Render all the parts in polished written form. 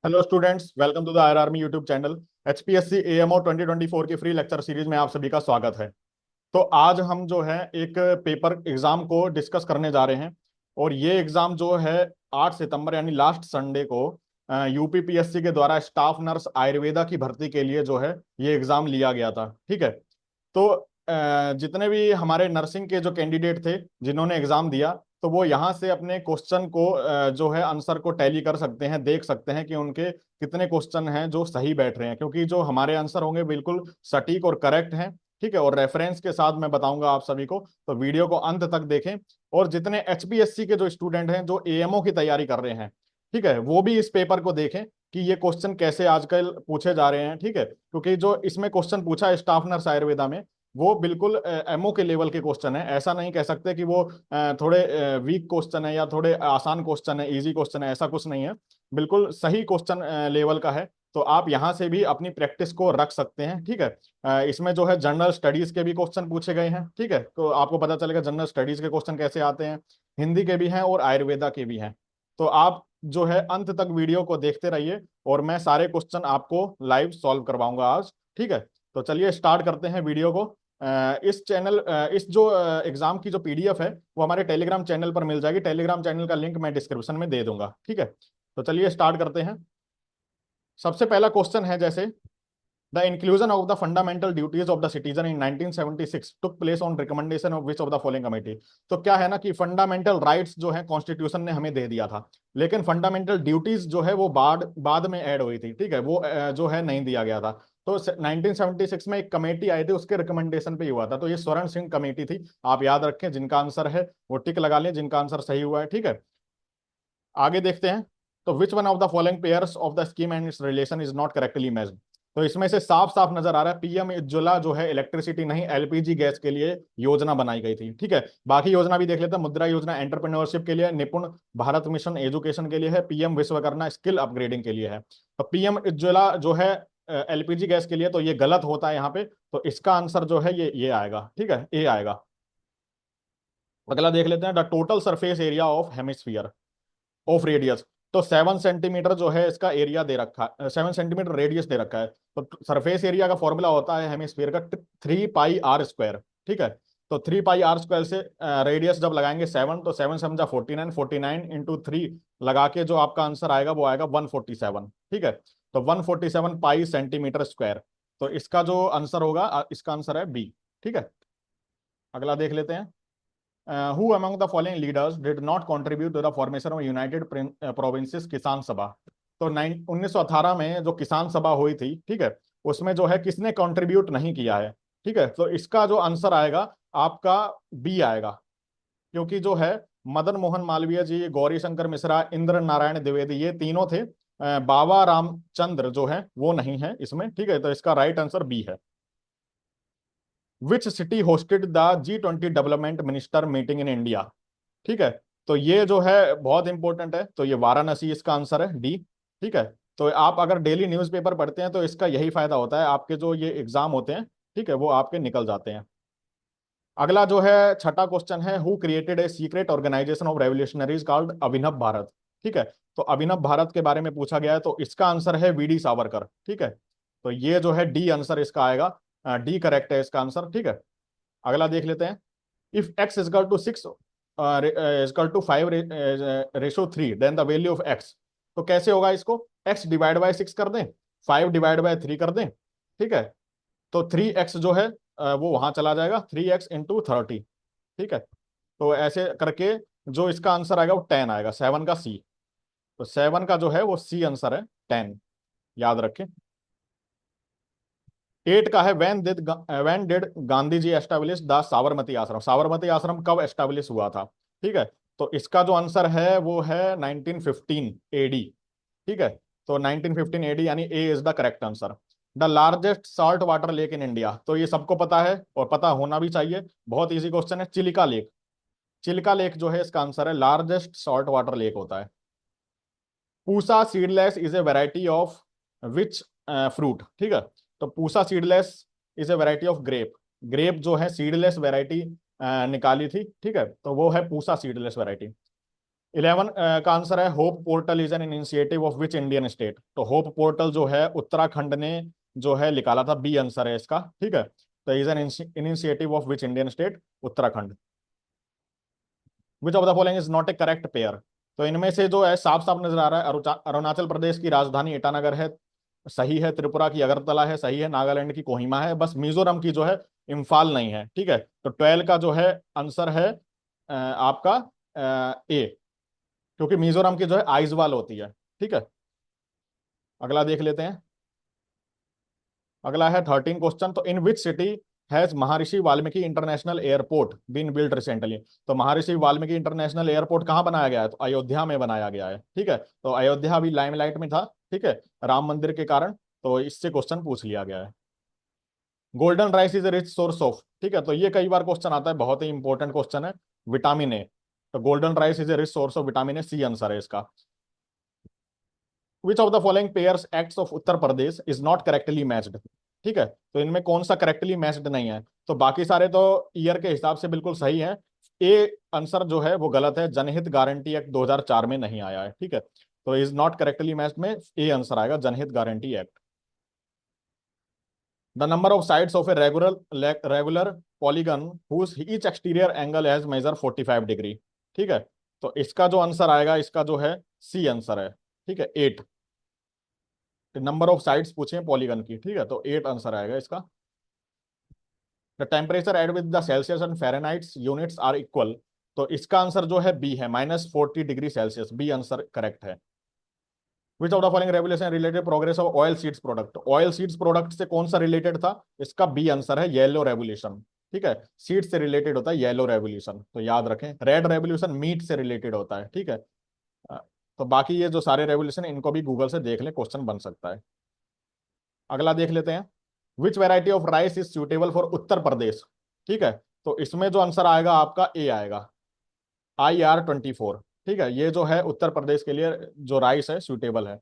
Hello students, welcome to the R army YouTube channel. HPSC AMO 2024 की free lecture series में आप सभी का स्वागत है। तो आज हम जो है एक पेपर एग्जाम को डिस्कस करने जा रहे हैं। और ये एग्जाम जो है 8 सितंबर यानी लास्ट संडे को यूपीपीएससी के द्वारा स्टाफ नर्स आयुर्वेदा की भर्ती के लिए जो है ये एग्जाम लिया गया था। ठीक है। तो जितने भी हमारे नर्सिंग के जो कैंडिडेट थे जिन्होंने एग्जाम दिया, तो वो यहाँ से अपने क्वेश्चन को जो है आंसर को टैली कर सकते हैं, देख सकते हैं कि उनके कितने क्वेश्चन हैं जो सही बैठ रहे हैं, क्योंकि जो हमारे आंसर होंगे बिल्कुल सटीक और करेक्ट हैं। ठीक है। और रेफरेंस के साथ मैं बताऊंगा आप सभी को, तो वीडियो को अंत तक देखें। और जितने एचपीएससी के जो स्टूडेंट हैं जो एएमओ की तैयारी कर रहे हैं, ठीक है, वो भी इस पेपर को देखें कि ये क्वेश्चन कैसे आजकल पूछे जा रहे हैं। ठीक है, क्योंकि जो इसमें क्वेश्चन पूछा है स्टाफ नर्स आयुर्वेदा में, वो बिल्कुल एमओ के लेवल के क्वेश्चन है। ऐसा नहीं कह सकते कि वो थोड़े वीक क्वेश्चन है या थोड़े आसान क्वेश्चन है, इजी क्वेश्चन है, ऐसा कुछ नहीं है। बिल्कुल सही क्वेश्चन लेवल का है। तो आप यहाँ से भी अपनी प्रैक्टिस को रख सकते हैं। ठीक है। इसमें जो है जनरल स्टडीज के भी क्वेश्चन पूछे गए हैं। ठीक है, तो आपको पता चलेगा जनरल स्टडीज के क्वेश्चन कैसे आते हैं। हिंदी के भी हैं और आयुर्वेदा के भी हैं। तो आप जो है अंत तक वीडियो को देखते रहिए और मैं सारे क्वेश्चन आपको लाइव सॉल्व करवाऊंगा आज। ठीक है। तो चलिए स्टार्ट करते हैं वीडियो को। इस जो एग्जाम की जो पीडीएफ है वो हमारे टेलीग्राम चैनल पर मिल जाएगी। टेलीग्राम चैनल का लिंक मैं डिस्क्रिप्शन में दे दूंगा। ठीक है। तो चलिए स्टार्ट करते हैं। सबसे पहला क्वेश्चन है जैसे, the inclusion of the fundamental duties of the citizen in 1976 took place on recommendation of which of the following committee. तो क्या है ना कि फंडामेंटल राइट्स जो है कॉन्स्टिट्यूशन ने हमें दे दिया था, लेकिन फंडामेंटल बाद जो है वो बाद में ऐड हुई थी। ठीक है, वो जो है नहीं दिया गया था। तो 1976 में एक कमेटी आई थी, उसके रिकमेंडेशन पे ही हुआ था। तो ये स्वर्ण सिंह कमेटी थी। आप याद रखें, जिनका आंसर है वो टिक लगा लें, जिनका आंसर सही हुआ है। ठीक है, आगे देखते हैं। तो which one of the following pairs of the scheme and it's relation is not correctly matched. तो इसमें से साफ साफ नजर आ रहा है पीएम उज्ज्वला जो है इलेक्ट्रिसिटी नहीं एलपीजी गैस के लिए योजना बनाई गई थी। ठीक है, बाकी योजना भी देख लेते हैं। मुद्रा योजना एंटरप्रेन्योरशिप के लिए, निपुण भारत मिशन एजुकेशन के लिए है, पीएम विश्वकर्मा स्किल अपग्रेडिंग के लिए है। तो पीएम उज्ज्वला जो है एलपीजी गैस के लिए, तो ये गलत होता है यहाँ पे। तो इसका आंसर जो है ये आएगा। ठीक है, ए आएगा। अगला देख लेते हैं, the total surface area of hemisphere of radius. तो 7 सेंटीमीटर जो है इसका एरिया दे रखा है, 7 सेंटीमीटर रेडियस दे रखा है। तो सरफेस एरिया का फॉर्मूला होता है हेमिस्फीयर का 3 पाई आर स्क्वायर। ठीक है, तो 3 पाई आर स्क्वायर से रेडियस जब लगाएंगे 7, तो 7 समझा 49, 49 × 3 लगा के जो आपका आंसर आएगा वो आएगा 147। ठीक है, तो 147 पाई सेंटीमीटर स्क्वायर। तो इसका जो आंसर होगा इसका आंसर है बी। ठीक है, अगला देख लेते हैं। Who among the following leaders did not contribute to the formation of United Provinces Kisan Sabha. तो 1918 में जो किसान सभा हुई थी, ठीक है, उसमें जो है किसने कंट्रीब्यूट नहीं किया है। ठीक है, तो इसका जो आंसर आएगा आपका बी आएगा। क्योंकि जो है मदन मोहन मालवीय जी, गौरी शंकर मिश्रा, इंद्र नारायण द्विवेदी, ये तीनों थे। बाबा रामचंद्र जो है वो नहीं है इसमें। ठीक है, तो इसका राइट आंसर बी है। Which city hosted the G20 development minister meeting in India. ठीक है, तो ये जो है बहुत इंपॉर्टेंट है। तो ये वाराणसी इसका आंसर है, डी। ठीक है, तो आप अगर डेली न्यूज़पेपर पढ़ते हैं तो इसका यही फायदा होता है, आपके जो ये एग्जाम होते हैं, ठीक है, वो आपके निकल जाते हैं। अगला जो है छठा क्वेश्चन है, who created a secret organisation of revolutionaries called Abhinav Bharat. ठीक है, तो अभिनव भारत के बारे में पूछा गया है, तो इसका आंसर है वीडी सावरकर। ठीक है, तो ये जो है डी आंसर इसका आएगा। डी करेक्ट है इसका आंसर। ठीक है, अगला देख लेते हैं। If x equal to 6 equal to 5/3 then the value of x। तो कैसे होगा इसको, x डिवाइड बाय 6 कर दें, 5 डिवाइड बाय 3 कर दें। ठीक है, तो 3x जो है वो वहां चला जाएगा, 3x × 30। ठीक है, तो ऐसे करके जो इसका आंसर आएगा वो 10 आएगा, 7 का सी। तो 7 का जो है वो सी आंसर है, 10। याद रखें। 8 का है, when did Gandhi ji establish the Sabarmati Ashram. Sabarmati आश्रम कब एस्टेब्लिश हुआ था। ठीक है, तो इसका जो आंसर है वो है 1915 एडी। ठीक है, तो 1915 एडी यानी A is the correct answer. The largest salt water lake in India. तो ये सबको पता है और पता होना भी चाहिए, बहुत इजी क्वेश्चन है। चिलिका लेक। चिलिका लेक जो है इसका आंसर है, लार्जेस्ट सॉल्ट वाटर लेक होता है। Pusa seedless is a variety of which fruit. ठीक है, तो Pusa seedless is a variety of grape. Grape जो है सीडलेस वेराइटी निकाली थी। ठीक है, तो वो है पूसा सीडलेस वेराइटी। 11 का आंसर है hope portal is an initiative of which Indian state. तो होप पोर्टल जो है उत्तराखंड ने जो है निकाला था, बी आंसर है इसका, ठीक है। तो is an initiative of which Indian state, Uttarakhand. Which of the following is not A correct pair. तो इनमें से जो है साफ साफ नजर आ रहा है, अरुणाचल प्रदेश की राजधानी ईटानगर है, सही है। त्रिपुरा की अगरतला है, सही है। नागालैंड की कोहिमा है। बस मिजोरम की जो है इम्फाल नहीं है, ठीक है। तो 12 का जो है आंसर है आपका ए, क्योंकि मिजोरम की जो है आइजवाल होती है, ठीक है। अगला देख लेते हैं। अगला है 13 क्वेश्चन। तो इन विच city has Maharshi Valmiki international airport been build recently. तो महर्षि वाल्मीकि इंटरनेशनल एयरपोर्ट कहाँ बनाया गया है? तो अयोध्या में बनाया गया है, ठीक है। तो अयोध्या अभी लाइमलाइट में था, ठीक है, राम मंदिर के कारण। तो इससे क्वेश्चन पूछ लिया गया है। Golden rice is a rich source of, ठीक है। तो ये कई बार क्वेश्चन आता है, बहुत ही इंपॉर्टेंट क्वेश्चन है। Vitamin A. तो golden rice is a rich source of vitamin A, C answer है इसका। Which of the following pairs acts of Uttar Pradesh is not correctly matched, ठीक है। तो इनमें कौन सा करेक्टली मैच्ड नहीं है? तो बाकी सारे तो ईयर के हिसाब से बिल्कुल सही है। ए आंसर जो है वो गलत है, जनहित गारंटी एक्ट 2004 में नहीं आया है, ठीक है। तो इज नॉट करेक्टली मैच्ड में ए आंसर आएगा, Janhit guarantee act. The number of sides of a regular polygon whose each exterior angle has measure 45 degree, ठीक है। तो इसका जो आंसर आएगा, इसका जो है सी आंसर है, ठीक है, 8। नंबर ऑफ साइड्स पूछे पॉलीगन की, ठीक है, तो 8 आंसर आएगा इसका। The temperature at with the Celsius and Fahrenheit units are equal. तो इसका आंसर जो है बी है, -40 degree Celsius, B answer correct है। Which of the following revolution related progress of oil seeds product. Oil seeds product से कौन सा related था? इसका बी आंसर है, येलो रेवोल्यूशन, ठीक है। सीड से रिलेटेड होता है येलो रेवोल्यूशन, तो याद रखें। रेड रेवोल्यूशन मीट से रिलेटेड होता है, ठीक है। अ, तो बाकी ये जो सारे रेवोल्यूशन इनको भी गूगल से देख लें, क्वेश्चन बन सकता है। अगला देख लेते हैं। Which variety of rice is suitable for Uttar Pradesh, ठीक है। तो इसमें जो आंसर आएगा आपका ए आएगा, IR24, ठीक है। ये जो है उत्तर प्रदेश के लिए जो राइस है सुटेबल है।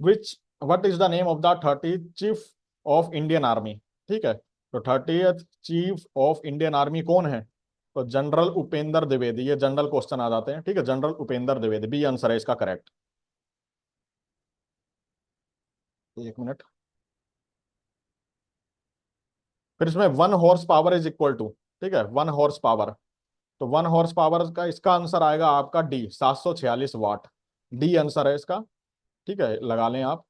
विच what is the name of the 30th chief of Indian army, ठीक है। तो 30th chief of Indian army कौन है? तो जनरल उपेंद्र द्विवेदी। ये जनरल क्वेश्चन आ जाते हैं, ठीक है। General Upendra Dwivedi, B answer है इसका करेक्ट। एक मिनट। फिर इसमें 1 horse power is equal to, ठीक है, 1 हॉर्स पावर। तो 1 हॉर्स पावर का इसका आंसर आएगा आपका डी, 746 वाट, डी आंसर है इसका, ठीक है, लगा लें आप।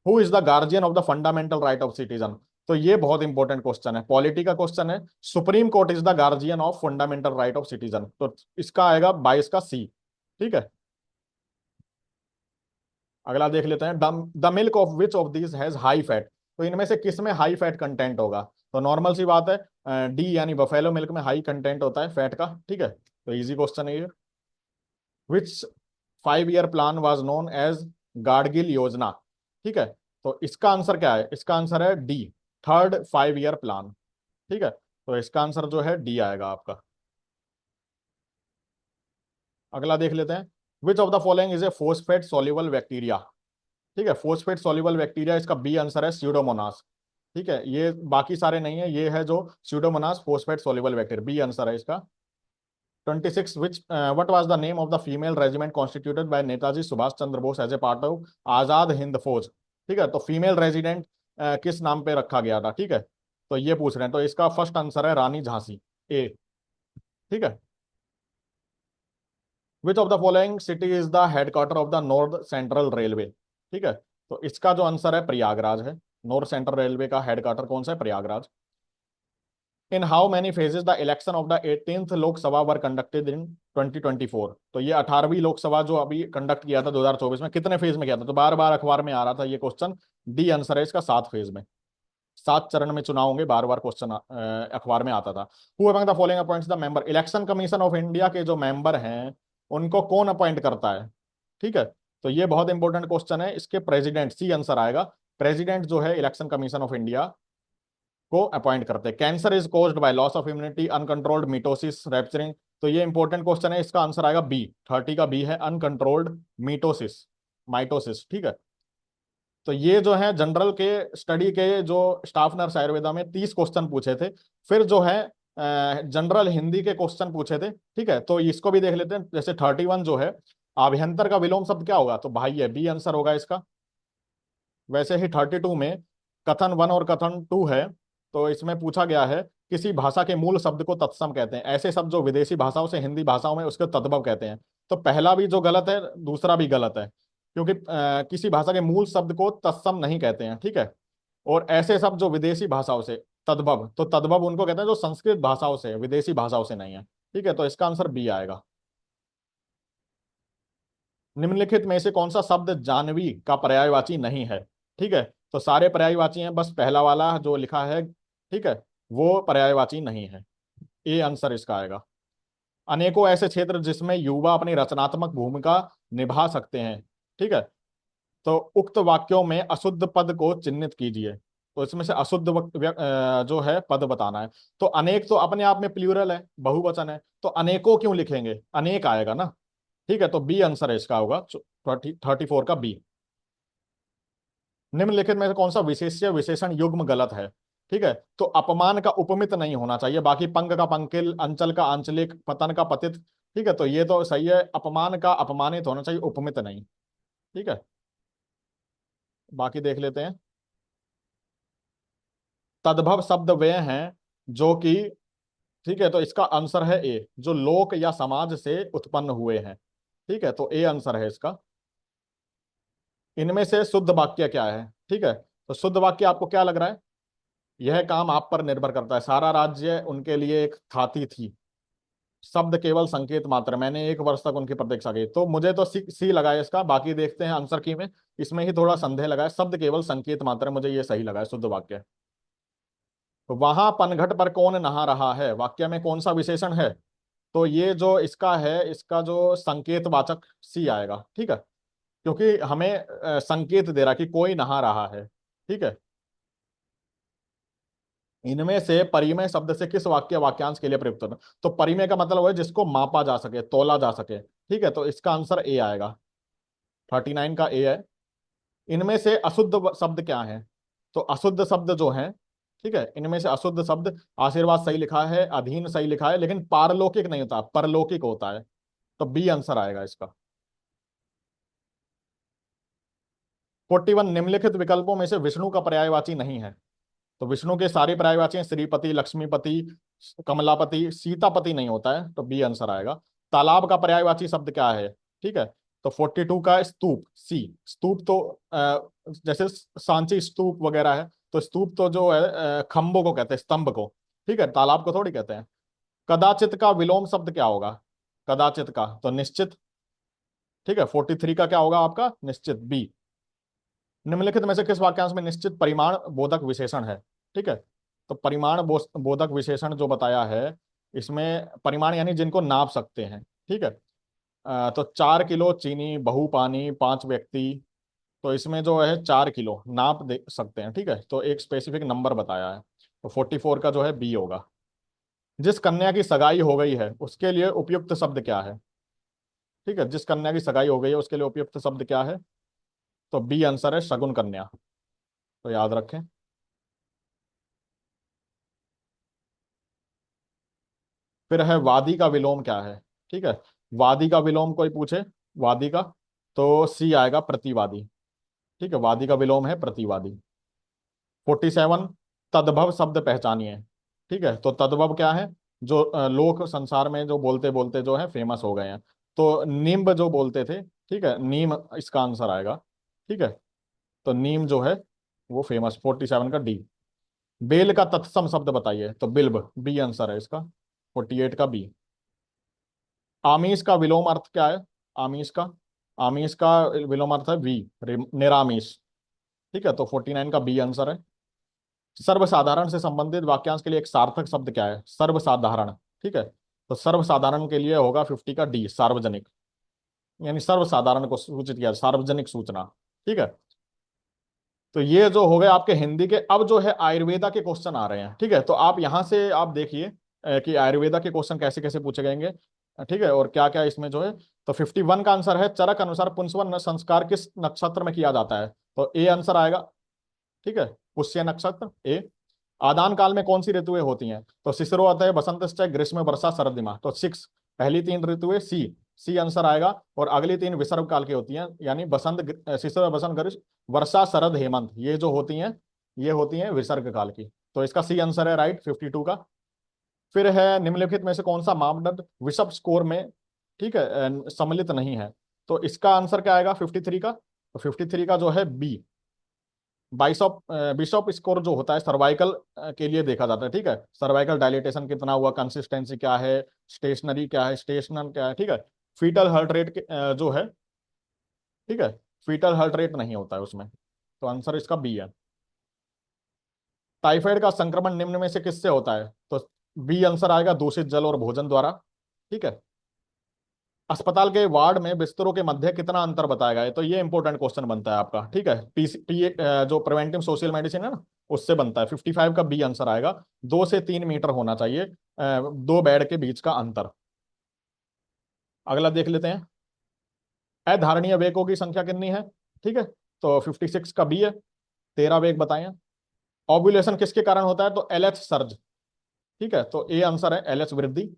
Who is the guardian of the fundamental right of citizen. तो ये बहुत इंपॉर्टेंट क्वेश्चन है, पॉलिटी का क्वेश्चन है। Supreme court is the guardian of fundamental right of citizen, तो इसका आएगा 22 का सी, ठीक है। अगला देख लेते हैं। The milk of which of this has high fat. तो इनमें से किस में हाई फैट कंटेंट होगा? तो नॉर्मल सी बात है, डी यानी बफेलो मिल्क में हाई कंटेंट होता है फैट का, ठीक है। तो इजी क्वेश्चन है ये। Which 5 year plan was known as Gadgil योजना, ठीक है। तो इसका आंसर क्या है? इसका आंसर है डी, थर्ड 5 ईयर प्लान, ठीक है। तो इसका आंसर जो है डी आएगा आपका। अगला देख लेते हैं। विच of the following is a phosphate soluble bacteria, ठीक है। फोस्फेट सोल्यूबल बैक्टीरिया, इसका बी आंसर है स्यूडोमोनास, ठीक है। ये बाकी सारे नहीं है, ये है जो pseudomonas phosphate soluble bacteria, B answer है इसका। 26 which what was the name of the female regiment constituted by Netaji Subhash Chandra Bose as a part of Azad Hind Fauj, ठीक है। तो फीमेल रेजिडेंट किस नाम पे रखा गया था, ठीक है। तो ये पूछ रहे हैं, तो इसका फर्स्ट आंसर है रानी झांसी, ए, ठीक है। Which of the following city is the headquarter of the north central railway, ठीक है। तो इसका जो आंसर है प्रयागराज है। नॉर्थ सेंट्रल रेलवे का हेडक्वार्टर कौन सा है? Prayagraj. In how many phases the election of the 18th Lok Sabha were conducted in 2024। तो ये 18वीं लोकसभा जो अभी कंडक्ट किया था 2024 में, कितने फेज में किया था? तो बार बार अखबार में आ रहा था ये क्वेश्चन, डी आंसर है इसका, 7 फेज में। 7 चरण में चुनाव होंगे, बार बार क्वेश्चन अखबार में आता था। Who among the following appoints the member. Election commission of India के जो मेंबर हैं उनको कौन अपॉइंट करता है, ठीक है। तो ये बहुत इंपॉर्टेंट क्वेश्चन है, इसके प्रेसिडेंट, सी आंसर आएगा। प्रेसिडेंट जो है इलेक्शन कमीशन ऑफ इंडिया को अपॉइंट करते हैं। Cancer is caused by loss of immunity, uncontrolled mitosis, rapturing. तो ये इंपॉर्टेंट क्वेश्चन है, इसका आंसर आएगा बी, 30 का बी है, अनकंट्रोल्ड मिटोसिस, माइटोसिस, ठीक है। तो ये जो है जनरल के स्टडी के जो स्टाफ नर्स आयुर्वेदा में 30 क्वेश्चन पूछे थे। फिर जो है जनरल हिंदी के क्वेश्चन पूछे थे, ठीक है। तो इसको भी देख लेते हैं। जैसे 31 जो है, अभ्यंतर का विलोम शब्द क्या होगा, तो भाई है, बी आंसर होगा इसका। वैसे ही 32 में कथन 1 और कथन 2 है, तो इसमें पूछा गया है किसी भाषा के मूल शब्द को तत्सम कहते हैं, ऐसे शब्द जो विदेशी भाषाओं से हिंदी भाषाओं में उसके तद्भव कहते हैं। तो पहला भी जो गलत है, दूसरा भी गलत है, क्योंकि किसी भाषा के मूल शब्द को तत्सम नहीं कहते हैं, ठीक है। और ऐसे शब्द जो विदेशी भाषाओं से तद्भव, तो तद्भव उनको कहते हैं जो संस्कृत भाषाओं से, विदेशी भाषाओं से नहीं है, ठीक है। तो इसका आंसर बी आएगा। निम्नलिखित में से कौन सा शब्द जानवी का पर्यायवाची नहीं है, ठीक है। तो सारे पर्यायवाची हैं, बस पहला वाला जो लिखा है, ठीक है, वो पर्यायवाची नहीं है। ए आंसर इसका आएगा। अनेकों ऐसे क्षेत्र जिसमें युवा अपनी रचनात्मक भूमिका निभा सकते हैं, ठीक है। तो उक्त वाक्यों में अशुद्ध पद को चिन्हित कीजिए। तो इसमें से अशुद्ध जो है पद बताना है। तो अनेक तो अपने आप में प्लूरल है, बहुवचन है, तो अनेकों क्यों लिखेंगे, अनेक आएगा ना, ठीक है। तो बी आंसर है इसका होगा, 34 का बी। निम्नलिखित में से कौन सा विशेष्य विशेषण युग्म गलत है, ठीक है। तो अपमान का उपमित नहीं होना चाहिए, बाकी पंग का पंकिल, अंचल का आंचलिक, पतन का पतित, ठीक है। तो ये तो सही है, अपमान का अपमानित होना चाहिए, उपमित नहीं, ठीक है। बाकी देख लेते हैं। तद्भव शब्द वे हैं जो कि, ठीक है, तो इसका आंसर है ए, जो लोक या समाज से उत्पन्न हुए हैं, ठीक है। तो ए आंसर है इसका। इनमें से शुद्ध वाक्य क्या है, ठीक है। तो शुद्ध वाक्य आपको क्या लग रहा है, यह काम आप पर निर्भर करता है, सारा राज्य उनके लिए एक थाती थी, शब्द केवल संकेत मात्र, मैंने 1 वर्ष तक उनकी प्रतीक्षा की। तो मुझे तो सी सी लगा है इसका, बाकी देखते हैं आंसर की में। इसमें ही थोड़ा संदेह लगा है, शब्द केवल संकेत मात्र, मुझे ये सही लगा है शुद्ध वाक्य। तो वहां पनघट पर कौन नहा रहा है, वाक्य में कौन सा विशेषण है, तो ये जो इसका है, इसका जो संकेतवाचक सी आएगा, ठीक है। क्योंकि हमें संकेत दे रहा कि कोई नहा रहा है, ठीक है। इनमें से परिमेय शब्द से किस वाक्य वाक्यांश के लिए प्रयुक्त होता है, तो परिमेय का मतलब है जिसको मापा जा सके, तोला जा सके, ठीक है। तो इसका आंसर ए आएगा, 39 का ए है। इनमें से अशुद्ध शब्द क्या है, तो अशुद्ध शब्द जो है, ठीक है, इनमें से अशुद्ध शब्द, आशीर्वाद सही लिखा है, अधीन सही लिखा है, लेकिन पारलौकिक नहीं होता, परलौकिक होता है। तो बी आंसर आएगा इसका। 41 निम्नलिखित विकल्पों में से विष्णु का पर्यायवाची नहीं है। तो विष्णु के सारे पर्यायवाची हैं, श्रीपति, लक्ष्मीपति, कमलापति, सीतापति नहीं होता है, तो बी आंसर आएगा। तालाब का पर्यायवाची शब्द क्या है, ठीक है। तो 42 का स्तूप, सी। स्तूप तो जैसे सांची स्तूप वगैरह है, तो स्तूप तो जो है खंभों को कहते हैं, स्तंभ को, ठीक है, तालाब को थोड़ी कहते हैं। कदाचित का विलोम शब्द क्या होगा, कदाचित का, तो निश्चित, ठीक है। 43 का क्या होगा आपका, निश्चित, बी। निम्नलिखित में से किस वाक्यांश में निश्चित परिमाण बोधक विशेषण है, ठीक है। तो परिमाण बोधक विशेषण जो बताया है, इसमें परिमाण यानी जिनको नाप सकते हैं, ठीक है। तो 4 किलो चीनी, बहु पानी, 5 व्यक्ति, तो इसमें जो है 4 किलो नाप दे सकते हैं, ठीक है। तो एक स्पेसिफिक नंबर बताया है, तो 44 का जो है बी होगा। जिस कन्या की सगाई हो गई है उसके लिए उपयुक्त शब्द क्या है, ठीक है। जिस कन्या की सगाई हो गई है उसके लिए उपयुक्त शब्द क्या है, तो बी आंसर है शगुन कन्या, तो याद रखें। फिर है वादी का विलोम क्या है, ठीक है। वादी का विलोम कोई पूछे, वादी का, तो सी आएगा, प्रतिवादी, ठीक है। वादी का विलोम है प्रतिवादी। 47 तद्भव शब्द पहचानिए, ठीक है। तो तद्भव क्या है, जो लोक संसार में जो बोलते बोलते जो है फेमस हो गए हैं। तो नीम जो बोलते थे, ठीक है, नीम इसका आंसर आएगा, ठीक है। तो नीम जो है वो फेमस, 47 का डी। बेल का तत्सम शब्द बताइए, तो बिल्ब, बी आंसर है इसका, 48 का बी। आमीष का विलोम अर्थ क्या है, आमीष का, आमीष का विलोम अर्थ है वी, निरामीष, ठीक है। तो 49 का बी आंसर है। सर्वसाधारण से संबंधित वाक्यांश के लिए एक सार्थक शब्द क्या है, सर्वसाधारण, ठीक है। तो सर्वसाधारण के लिए होगा 50 का डी, सार्वजनिक, यानी सर्वसाधारण को सूचित किया, सार्वजनिक सूचना, ठीक है। तो ये जो हो गए आपके हिंदी के। अब जो है आयुर्वेदा के क्वेश्चन आ रहे हैं, ठीक है। तो आप यहां से आप देखिए कि आयुर्वेदा के क्वेश्चन कैसे कैसे पूछे जाएंगे, ठीक है, और क्या क्या इसमें जो है। तो 51 का आंसर है, चरक अनुसार पुंसवन संस्कार किस नक्षत्र में किया जाता है, तो ए आंसर आएगा, ठीक है, पुष्य नक्षत्र, ए। आदान काल में कौन सी ऋतुएं होती हैं? तो शिशिरो आता है, बसंत, ग्रीष्म, वर्षा, शरद, दिमा। तो सिक्स, पहली तीन ऋतुएं सी, सी आंसर आएगा। और अगली तीन विसर्ग काल की होती हैं, यानी बसंत, शिशिर, बसंत, ग्रीष्म, वर्षा, शरद, हेमंत, ये जो होती हैं ये होती हैं विसर्ग काल की। तो इसका सी आंसर है राइट, 52 का। फिर है निम्नलिखित में से कौन सा मापदंड विशप स्कोर में, ठीक है, सम्मिलित नहीं है? तो इसका आंसर क्या आएगा 53 का? तो 53 का जो है बी, बाइसॉप बिशॉप स्कोर जो होता है सर्वाइकल के लिए देखा जाता है, ठीक है। सर्वाइकल डायलिटेशन कितना हुआ, कंसिस्टेंसी क्या है, स्टेशनरी क्या है, स्टेशनल क्या है, ठीक है। फीटल हार्ट रेट जो है, ठीक है, फीटल हार्ट रेट नहीं होता है उसमें। तो आंसर इसका बी है। टाइफाइड का संक्रमण निम्न में से किससे होता है? तो बी आंसर आएगा, दूषित जल और भोजन द्वारा, ठीक है। अस्पताल के वार्ड में बिस्तरों के मध्य कितना अंतर बताया गया है? तो ये इंपॉर्टेंट क्वेश्चन बनता है आपका, ठीक है। जो प्रिवेंटिव सोशल मेडिसिन है ना, उससे बनता है। 55 का बी आंसर आएगा। 2 से 3 मीटर होना चाहिए दो बेड के बीच का अंतर। अगला देख लेते हैं। अधारणीय वेगों की संख्या कितनी है? ठीक है, तो 56 का बी है। 13 वेग बताए। ओव्यूलेशन किसके कारण होता है? तो एलएच सर्ज, ठीक है। तो ए आंसर है एलएच वृद्धि।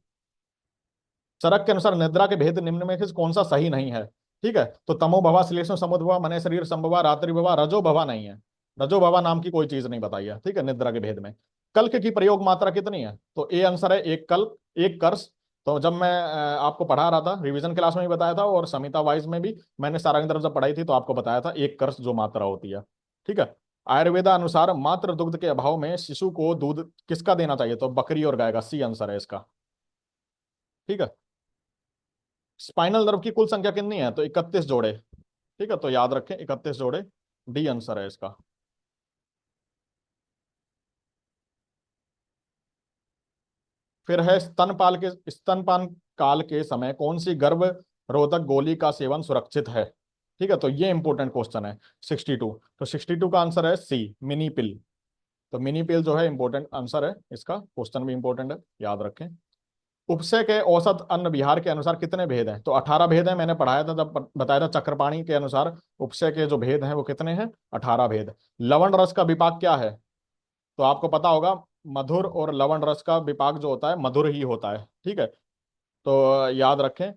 चरक के अनुसार निद्रा के भेद निम्न में से कौन सा सही नहीं है? ठीक है, तो तमो भवा, श्लेष्म समुद्भवा, मने शरीर संभवा, रात्रि भवा, रजो भवा नहीं है। रजो भवा नाम की कोई चीज नहीं बताई है, ठीक है, निद्रा के भेद में। कल्क की प्रयोग मात्रा कितनी है? तो ए आंसर है एक कल, एक कर्ष। तो जब मैं आपको पढ़ा रहा था रिवीजन क्लास में भी बताया था, और समिता वाइज में भी मैंने सारंग तरफ जब पढ़ाई थी तो आपको बताया था एक कर्ष जो मात्रा होती है, ठीक है। आयुर्वेदा अनुसार मात्र दुग्ध के अभाव में शिशु को दूध किसका देना चाहिए? तो बकरी और गाय का, सी आंसर है इसका, ठीक है। स्पाइनल नर्व की कुल संख्या कितनी है? तो 31 जोड़े, ठीक है, तो याद रखें 31 जोड़े, डी आंसर है इसका। फिर है स्तनपान काल के समय कौन सी गर्भ रोधक गोली का सेवन सुरक्षित है? ठीक है, तो ये इंपॉर्टेंट क्वेश्चन है। 62, तो 62 का आंसर है सी, मिनी पिल। तो मिनी पिल जो है इंपॉर्टेंट आंसर है इसका, क्वेश्चन भी इंपॉर्टेंट है, याद रखें। उपसे के औसत अन्न विहार के अनुसार कितने भेद हैं? तो 18 भेद हैं, मैंने पढ़ाया था जब बताया था चक्रपाणी के अनुसार उपसे के जो भेद हैं वो कितने हैं? 18 भेद। लवण रस का विपाक क्या है? तो आपको पता होगा, मधुर और लवण रस का विपाक जो होता है मधुर ही होता है, ठीक है। तो याद रखें,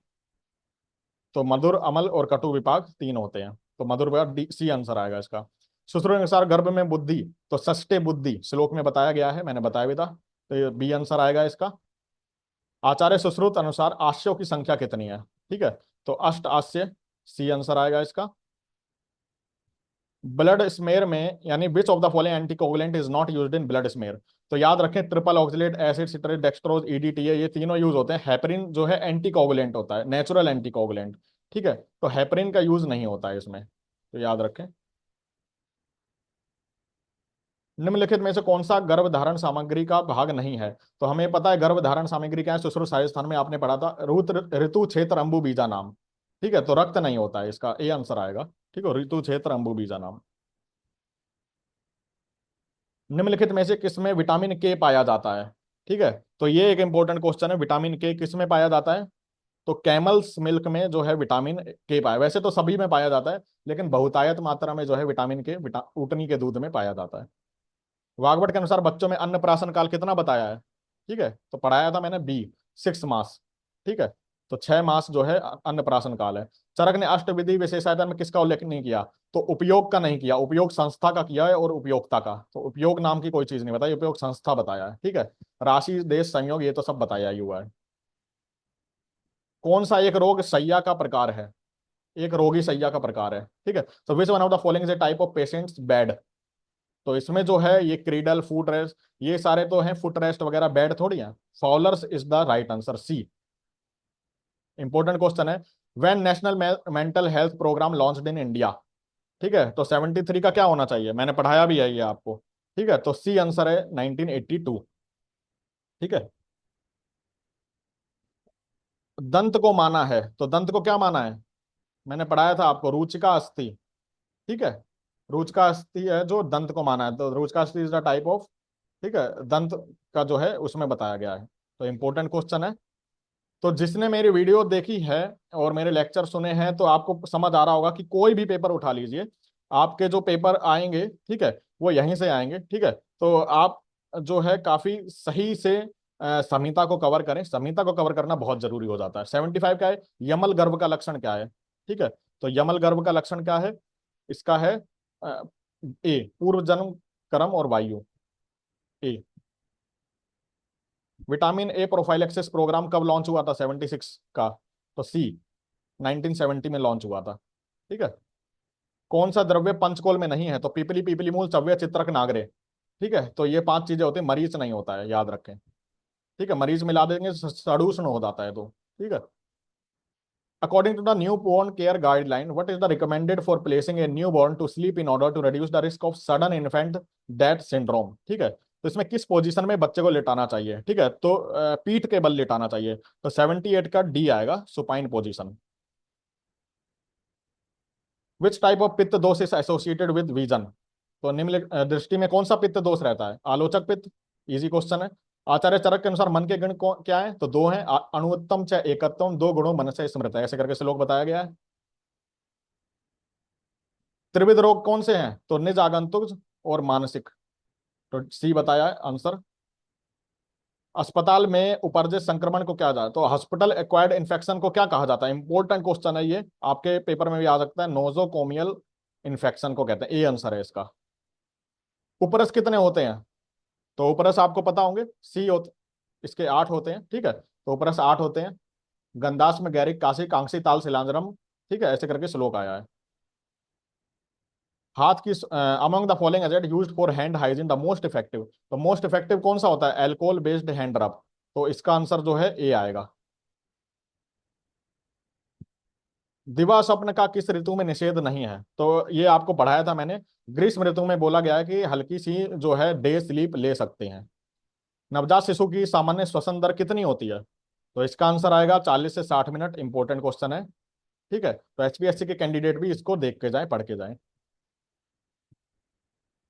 तो मधुर, अमल और कटु विपाक तीन होते हैं। तो मधुर विपाक डी, सी आंसर आएगा इसका। सूत्रों के अनुसार गर्भ में बुद्धि, तो षष्टे बुद्धि श्लोक में बताया गया है, मैंने बताया भी था। तो ये बी आंसर आएगा इसका। आचार्य सुश्रुत अनुसार आस्यों की संख्या कितनी है? ठीक है, तो अष्ट आस्य, सी आंसर आएगा इसका। ब्लड स्मेयर में, यानी विच of the following anticoagulant is not used in blood smear? तो याद रखें, triple oxalate acid, citrate, dextrose, EDTA, ये तीनों यूज होते हैं। हेपरिन जो है एंटीकोगुलेंट होता है, नेचुरल एंटीकोगुलेंट, ठीक है। तो हेपरिन का यूज नहीं होता है इसमें, तो याद रखें। निम्नलिखित में से कौन सा गर्भधारण सामग्री का भाग नहीं है? तो हमें पता है गर्भधारण सामग्री क्या है, सुश्रुत स्थान में आपने पढ़ा था, ऋतु क्षेत्र अंबु बीजा नाम, ठीक है। तो रक्त नहीं होता है इसका, ए आंसर आएगा, ठीक है, ऋतु क्षेत्र अंबु बीजा नाम। निम्नलिखित में से किसमें विटामिन के पाया जाता है? ठीक है, तो ये एक इंपॉर्टेंट क्वेश्चन है, विटामिन के किस में पाया जाता है? तो कैमल्स मिल्क में जो है विटामिन के पाया, वैसे तो सभी में पाया जाता है, लेकिन बहुतायत मात्रा में जो है विटामिन के ऊँटनी के दूध में पाया जाता है। वागवट के अनुसार बच्चों में अन्नप्राशन काल कितना बताया है? ठीक है, तो पढ़ाया था मैंने बी, 6 मास, ठीक है। तो 6 मास जो है अन्नप्राशन काल है। चरक ने अष्टविधि विशेषायतन में किसका उल्लेख नहीं किया? तो उपयोग का नहीं किया, उपयोग संस्था का किया है, और उपयोक्ता का। तो उपयोग नाम की कोई चीज नहीं बताई, उपयोग संस्था बताया है, ठीक है। राशि, देश, संयोग, ये तो सब बताया ही हुआ है। कौन सा एक रोग सैया का प्रकार है? एक रोगी सैया का प्रकार है, ठीक है। तो which one of the following is a type of patients bed? तो इसमें जो है ये क्रीडल, फुट रेस्ट, ये सारे तो हैं, फुट रेस्ट वगैरह बेड थोड़ी है। Fowler's is the right answer, C. Important question है, when national mental health programme launched in India? ठीक है, तो 73 का क्या होना चाहिए? मैंने पढ़ाया भी है ये आपको, ठीक है। तो सी आंसर है 1982, ठीक है। दंत को माना है, तो दंत को क्या माना है? मैंने पढ़ाया था आपको, रुचिका अस्थि, ठीक है। रुचिका अस्थि है जो दंत को माना है, तो रुचिका अस्थि इज द टाइप ऑफ, ठीक है, दंत का जो है उसमें बताया गया है। तो इंपॉर्टेंट क्वेश्चन है। तो जिसने मेरी वीडियो देखी है और मेरे लेक्चर सुने हैं, तो आपको समझ आ रहा होगा कि कोई भी पेपर उठा लीजिए, आपके जो पेपर आएंगे, ठीक है, वो यहीं से आएंगे, ठीक है। तो आप जो है काफी सही से संहिता को कवर करें। संहिता को कवर करना बहुत जरूरी हो जाता है। 75 क्या है, यमल गर्भ का लक्षण क्या है। ठीक है, तो यमल गर्भ का लक्षण क्या है, इसका है ए, पूर्व जन्म कर्म और वायु। ए, विटामिन ए प्रोफाइलेक्सिस प्रोग्राम कब लॉन्च हुआ था 76 का, तो सी, 1970 में लॉन्च हुआ था। ठीक है, कौन सा द्रव्य पंचकोल में नहीं है, तो पीपली, पीपली मूल, चव्य, चित्रक, नागरे। ठीक है, तो ये पांच चीजें होती है, मरीच नहीं होता है, याद रखें। ठीक है, मरीज मिला देंगे सड़ूष्ण हो जाता है तो। ठीक है, according to the newborn care guideline what is the recommended for placing a newborn to sleep in order to reduce the risk of sudden infant death syndrome. ठीक है, तो इसमें किस पोजीशन में बच्चे को लेटाना चाहिए। ठीक है, तो पीठ के बल लेटाना चाहिए, तो 78 का डी आएगा, supine position. Which type of पित्त दोष इज एसोसिएटेड विद विजन, तो निम्न दृष्टि में कौन सा पित्त दोष रहता है, आलोचक पित्त। इजी क्वेश्चन है। आचार्य चरक के अनुसार मन के गुण क्या है, तो दो हैं, अणुत्तम च एकत्वम, दो गुणों मन से स्मृत है, ऐसे करके श्लोक बताया गया है। त्रिविध रोग कौन से हैं, तो निज, आगंतुक और मानसिक, तो सी बताया है आंसर। अस्पताल में उपरजित संक्रमण को क्या जाता है, तो हॉस्पिटल एक्वायर्ड इन्फेक्शन को क्या कहा जाता है, इंपॉर्टेंट क्वेश्चन है ये, आपके पेपर में भी आ सकता है, नोजोकोमियल इन्फेक्शन को कहते हैं, ए आंसर है इसका। उपरस कितने होते हैं, तो उपरस आपको पता होंगे, सी होते, इसके 8 होते हैं। ठीक है, तो उपरस 8 होते हैं, गंदास में गैरिक, काशी, कांसी, ताल, शिलांजरम। ठीक है, ऐसे करके श्लोक आया है। हाथ की, among the following agent used for hand hygiene the most effective, तो मोस्ट इफेक्टिव कौन सा होता है, एल्कोहल बेस्ड हैंड रब, तो इसका आंसर जो है ए आएगा। दिवा स्वप्न का किस ऋतु में निषेध नहीं है, तो ये आपको पढ़ाया था मैंने, ग्रीष्म ऋतु में बोला गया है कि हल्की सी जो है डे स्लीप ले सकते हैं। नवजात शिशु की सामान्य श्वसन दर कितनी होती है, तो इसका आंसर आएगा 40 से 60 मिनट, इंपॉर्टेंट क्वेश्चन है। ठीक है, तो एचपीएससी के कैंडिडेट भी इसको देख के जाएं, पढ़ के जाएं।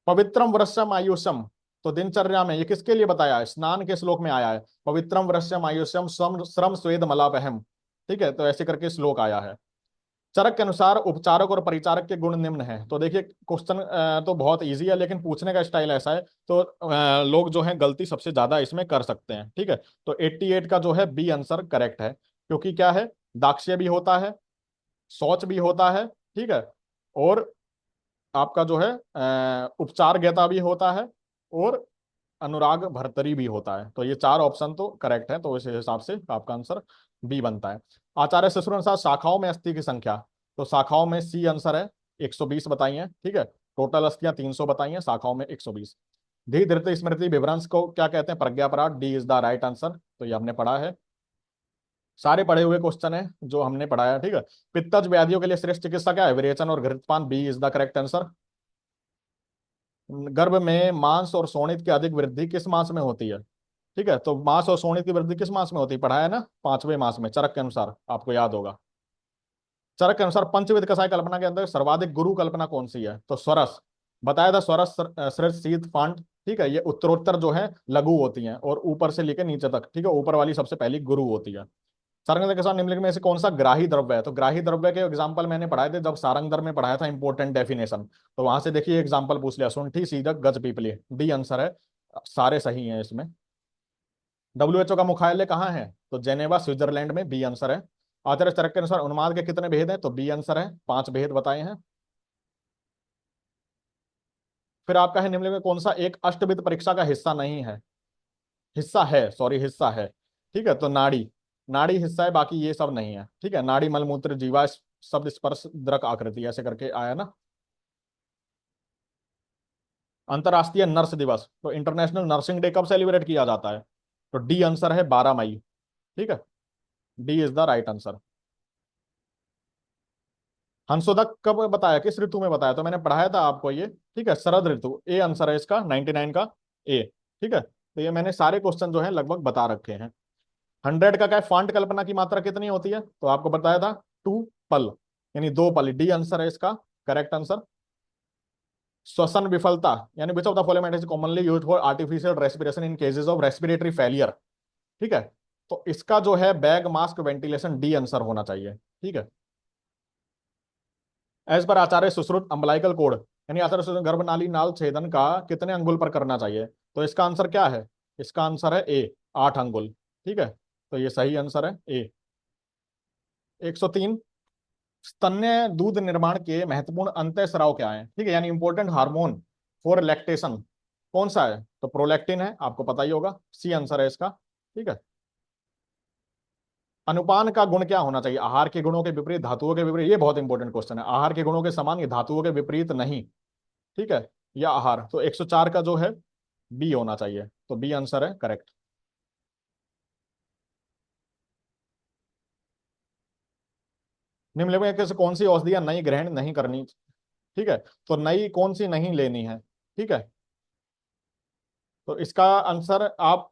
पवित्रम वर्षम आयुष्यम, तो दिनचर्या में ये किसके लिए बताया है, स्नान के श्लोक में आया है, पवित्रम वर्षम आयुष्यम श्रम श्रम स्वेद मलापहम। ठीक है, तो ऐसे करके श्लोक आया है। चरक के अनुसार उपचारक और परिचारक के गुण निम्न हैं, तो देखिए क्वेश्चन तो बहुत इजी है, लेकिन पूछने का स्टाइल ऐसा है, तो लोग जो है गलती सबसे ज्यादा इसमें कर सकते हैं। ठीक है, तो 88 का जो है बी आंसर करेक्ट है, क्योंकि क्या है, दाक्ष्य भी होता है, शौच भी होता है। ठीक है, और आपका जो है उपचार ज्ञता भी होता है, और अनुराग भर्तरी भी होता है, तो ये 4 ऑप्शन तो करेक्ट है, तो इस हिसाब से आपका आंसर बी बनता है। आचार्य ससुर अनुसार शाखाओं में अस्थि की संख्या, तो शाखाओं में सी आंसर है, 120 बताई है। ठीक है, टोटल अस्थियां 300 बताई हैं, शाखाओं में 120। धी धृत स्मृति विभ्रंश को क्या कहते हैं, प्रज्ञापराध, D is the right answer, तो ये हमने पढ़ा है। सारे पढ़े हुए क्वेश्चन है जो हमने पढ़ाया। ठीक है, पित्तज व्याधियों के लिए श्रेष्ठ चिकित्सा क्या है, विरेचन और घृतपान, B is the correct answer. गर्भ में मांस और शोणित की अधिक वृद्धि किस मास में होती है। ठीक है, तो मांस और शोणित की वृद्धि किस मास में होती है, पढ़ा है ना, 5वें मास में, चरक के अनुसार, आपको याद होगा। चरक के अनुसार पंचविध कषाय कल्पना के अंदर सर्वाधिक गुरु कल्पना कौन सी है, तो स्वरस बताया था, स्वरस, सृज, शीत, फांड। ठीक है, ये उत्तरोत्तर जो है लघु होती हैं, और ऊपर से लेकर नीचे तक। ठीक है, ऊपर वाली सबसे पहली गुरु होती है। सारंगधर के साथ निम्नलिखित में से कौन सा ग्राही द्रव्य है, तो ग्राही द्रव्य के एग्जांपल मैंने पढ़ाए थे जब सारंगधर में पढ़ाया था, इंपॉर्टेंट डेफिनेशन, तो वहां से देखिए एग्जांपल पूछ लिया, शुंठी, सीदक, गज, पीपली, डी आंसर है, सारे सही हैं इसमें। डब्ल्यूएचओ का मुख्यालय कहाँ है, तो जेनेवा, स्विट्जरलैंड में, बी आंसर है। आचार्य चरक के अनुसार उन्माद के कितने भेद हैं, तो बी आंसर है, 5 भेद बताए हैं। फिर आपका है निम्नलिखित में कौन सा एक अष्टविध परीक्षा का हिस्सा नहीं है, हिस्सा है, सॉरी हिस्सा है। ठीक है, तो नाड़ी, नाड़ी हिस्सा है, बाकी ये सब नहीं है। ठीक है, नाड़ी, मलमूत्र, जीवा, शब्द, स्पर्श, द्रक, आकृति, ऐसे करके आया ना। अंतरराष्ट्रीय नर्स दिवस, तो इंटरनेशनल नर्सिंग डे कब सेलिब्रेट किया जाता है, तो डी आंसर है, 12 मई। ठीक है, D is the right answer. हंसोदक कब बताया, किस ऋतु में बताया, तो मैंने पढ़ाया था आपको ये। ठीक है, शरद ऋतु, ए आंसर है इसका, 99 का ए। ठीक है, तो ये मैंने सारे क्वेश्चन जो है लगभग बता रखे हैं। 100 का क्या है, फांट कल्पना की मात्रा कितनी होती है, तो आपको बताया था 2 पल, यानी 2 पल, डी आंसर है इसका, करेक्ट आंसर। श्वसन विफलता, यानी विच of the following is commonly used for artificial respiration in cases of respiratory failure. ठीक है, तो इसका जो है bag mask ventilation, D answer होना चाहिए। ठीक है, एज पर आचार्य सुश्रुत अम्बलाइकल कोड, यानी आचार्य सुश्रुत गर्भनाली नाल छेदन का कितने अंगुल पर करना चाहिए, तो इसका आंसर क्या है? इसका आंसर है ए, 8 अंगुल। ठीक है, तो ये सही आंसर है ए। 103, स्तन्य दूध निर्माण के महत्वपूर्ण अंतःस्राव क्या है? ठीक है, यानी इंपॉर्टेंट हार्मोन फॉर लैक्टेशन कौन सा है? तो प्रोलैक्टिन है, आपको पता ही होगा, सी आंसर है इसका। ठीक है, अनुपान का गुण क्या होना चाहिए? आहार के गुणों के विपरीत, धातुओं के विपरीत, ये बहुत इंपॉर्टेंट क्वेश्चन है। आहार के गुणों के समान, ये धातुओं के विपरीत नहीं। ठीक है, या आहार, तो 104 का जो है बी होना चाहिए, तो बी आंसर है करेक्ट। निम्नलिखित में से कौन सी औषधियां नई ग्रहण नहीं करनी? ठीक है, तो नई कौन सी नहीं लेनी है? ठीक है, तो इसका आंसर आप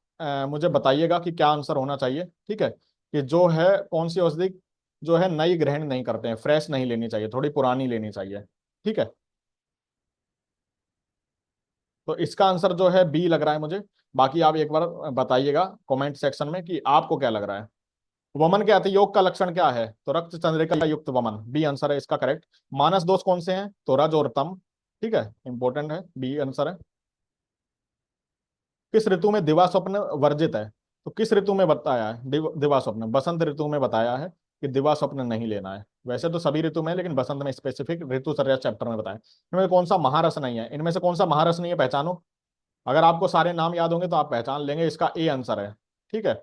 मुझे बताइएगा कि क्या आंसर होना चाहिए। ठीक है, कि जो है कौन सी औषधि जो है नई ग्रहण नहीं करते हैं, फ्रेश नहीं लेनी चाहिए, थोड़ी पुरानी लेनी चाहिए। ठीक है, तो इसका आंसर जो है बी लग रहा है मुझे। बाकी आप एक बार बताइएगा कमेंट सेक्शन में कि आपको क्या लग रहा है। वमन के अतियोग का लक्षण क्या है? तो रक्त चंद्रिका युक्त वमन, बी आंसर है इसका करेक्ट। मानस दोष कौन से हैं? तो रज और तम। ठीक है, इंपॉर्टेंट है, बी आंसर है। किस ऋतु में दिवा स्वप्न वर्जित है? तो किस ऋतु में बताया है दिवा स्वप्न? बसंत ऋतु में बताया है कि दिवा स्वप्न नहीं लेना है। वैसे तो सभी ऋतु में है, लेकिन बसंत में स्पेसिफिक ऋतुचर्या चैप्टर में बताया। इनमें कौन सा महारस नहीं है? इनमें से कौन सा महारस नहीं है, पहचानो। अगर आपको सारे नाम याद होंगे तो आप पहचान लेंगे, इसका ए आंसर है। ठीक है,